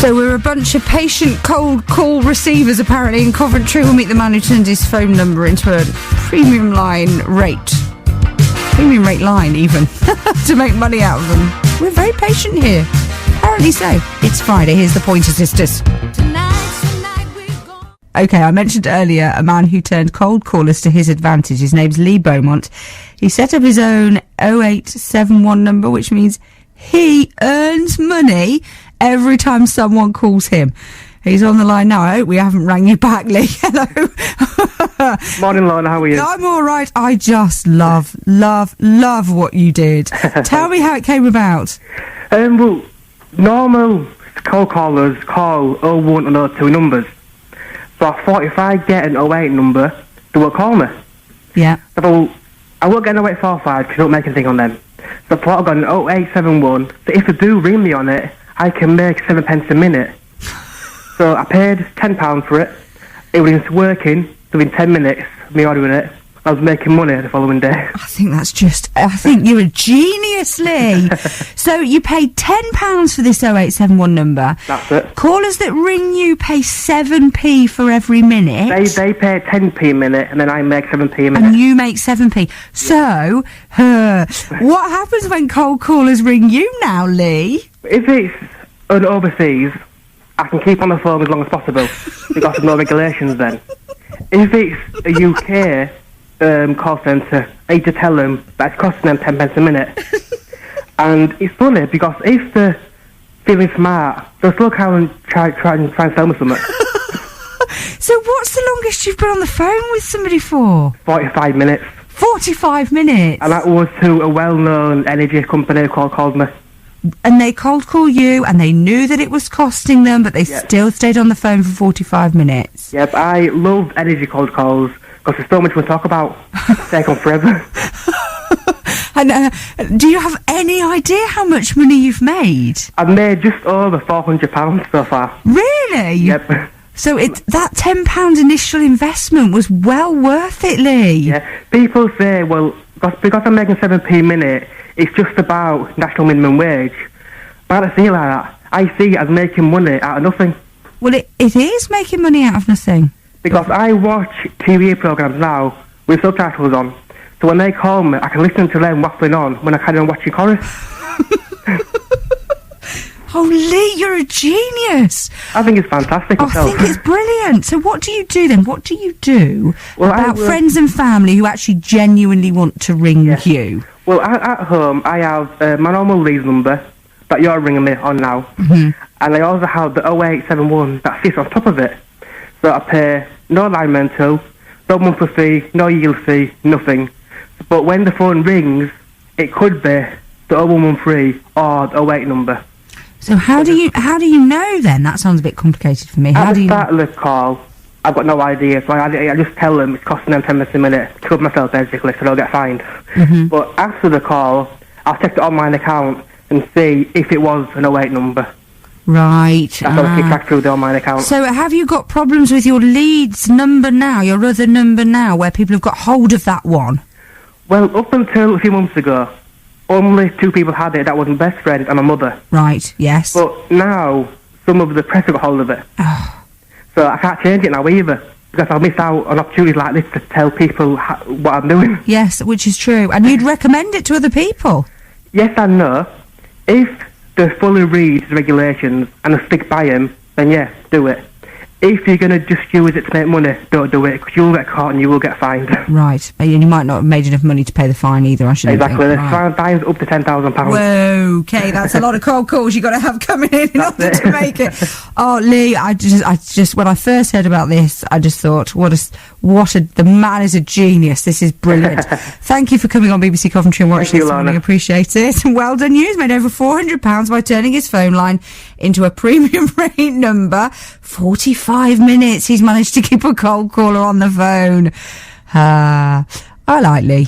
So we're a bunch of patient cold call receivers apparently in Coventry. We'll meet the man who turned his phone number into a premium line rate. Premium rate line, even. To make money out of them. We're very patient here. Apparently so. It's Friday. Here's the Pointer Sisters. Okay, I mentioned earlier a man who turned cold callers to his advantage. His name's Lee Beaumont. He set up his own 0871 number, which means he earns money every time someone calls him. He's on the line now. I hope we haven't rang you back, Lee. Hello. Morning, Lorna. How are you? I'm all right. I just love what you did. Tell me how it came about. Well, normal cold callers call 01 and 02 numbers. So I thought if I get an 08 number, they will call me. Yeah. So I won't get an 0845 because I don't make anything on them. So I thought I've got an 0871. So if they do ring me on it, I can make 7 pence a minute. So I paid £10 for it. It was working within 10 minutes, me ordering it. I was making money the following day. I think you're a genius, Lee. So you paid £10 for this 0871 number. That's it. Callers that ring you pay 7p for every minute. They pay 10p a minute, and then I make 7p a minute. And you make 7p. So, what happens when cold callers ring you now, Lee? If it's an overseas, I can keep on the phone as long as possible because there's no regulations then. If it's a UK call centre, I need to tell them that it's costing them 10 pence a minute. And it's funny because if they're feeling smart, they'll still come and try and sell me something. So what's the longest you've been on the phone with somebody for? 45 minutes. 45 minutes? And that was to a well-known energy company called me. And they cold call you, and they knew that it was costing them, but they still stayed on the phone for 45 minutes. Yep, I love energy cold calls because there's so much we talk about. Take on forever. And do you have any idea how much money you've made? I've made just over £400 so far. Really? Yep. So that £10 initial investment was well worth it, Lee. Yeah. People say, well, because I'm making 7p a minute, it's just about national minimum wage. But I don't see it like that. I see it as making money out of nothing. Well, it is making money out of nothing. Because I watch TV programmes now with subtitles on. So when they call me, I can listen to them waffling on when I carry on watching chorus. Oh, Lee, you're a genius. I think it's fantastic. I think it's brilliant. So what do you do then? What do you do about friends and family who actually genuinely want to ring you? Well, at home, I have my normal Lee's number that you're ringing me on now. Mm-hmm. And I also have the 0871 that sits on top of it. So I pay no line rental, no monthly fee, no yield fee, nothing. But when the phone rings, it could be the 0113 or the 08 number. So how do you know then? That sounds a bit complicated for me. At the start of the call, I've got no idea. So I just tell them it's costing them 10 minutes a minute to cover myself basically, so they'll get fined. Mm-hmm. But after the call, I'll check the online account and see if it was an 08 number. Right. That's how I keep track through the online account. So have you got problems with your Leeds number now, your other number now, where people have got hold of that one? Well, up until a few months ago, only 2 people had it. That was my best friend and my mother. Right, yes. But now, some of the press have got hold of it. Oh. So I can't change it now either, because I'll miss out on opportunities like this to tell people what I'm doing. Yes, which is true. And you'd recommend it to other people? Yes and no. If they fully read the regulations and they stick by them, then yeah, do it. If you're going to just use it to make money, don't do it, because you'll get caught and you will get fined. Right, and you might not have made enough money to pay the fine either, I shouldn't think. Exactly, the fine's up to £10,000. Whoa, okay, that's a lot of cold calls you've got to have coming in order to make it. Oh, Lee, I just, when I first heard about this, I just thought, the man is a genius. This is brilliant. Thank you for coming on BBC Coventry and watching this morning. Appreciate it. And well done, you. He's made over £400 by turning his phone line into a premium rate number. 45 minutes he's managed to keep a cold caller on the phone. I like Lee.